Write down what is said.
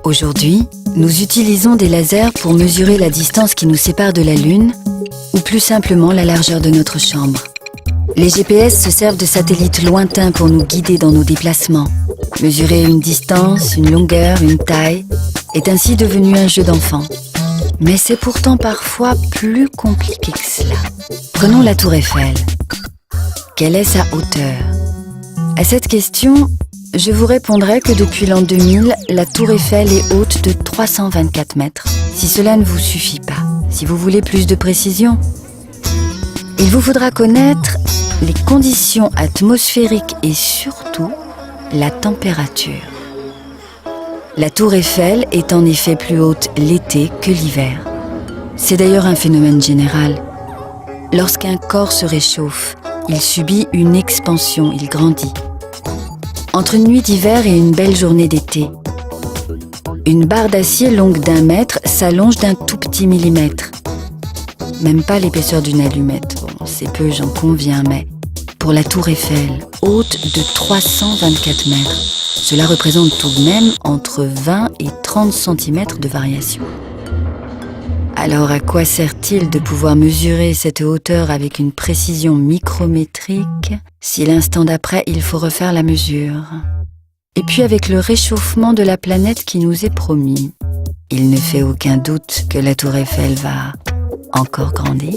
Aujourd'hui, nous utilisons des lasers pour mesurer la distance qui nous sépare de la Lune, ou plus simplement la largeur de notre chambre. Les GPS se servent de satellites lointains pour nous guider dans nos déplacements. Mesurer une distance, une longueur, une taille est ainsi devenu un jeu d'enfant. Mais c'est pourtant parfois plus compliqué que cela. Prenons la Tour Eiffel. Quelle est sa hauteur? À cette question, je vous répondrai que depuis l'an 2000, la Tour Eiffel est haute de 324 mètres. Si cela ne vous suffit pas, si vous voulez plus de précision, il vous faudra connaître les conditions atmosphériques et surtout la température. La Tour Eiffel est en effet plus haute l'été que l'hiver. C'est d'ailleurs un phénomène général. Lorsqu'un corps se réchauffe, il subit une expansion, il grandit. Entre une nuit d'hiver et une belle journée d'été, une barre d'acier longue d'1 mètre s'allonge d'un tout petit millimètre. Même pas l'épaisseur d'une allumette. Bon, c'est peu, j'en conviens, mais pour la Tour Eiffel, haute de 324 mètres, cela représente tout de même entre 20 et 30 cm de variation. Alors à quoi sert-il de pouvoir mesurer cette hauteur avec une précision micrométrique si l'instant d'après il faut refaire la mesure? Et puis avec le réchauffement de la planète qui nous est promis, il ne fait aucun doute que la Tour Eiffel va encore grandir.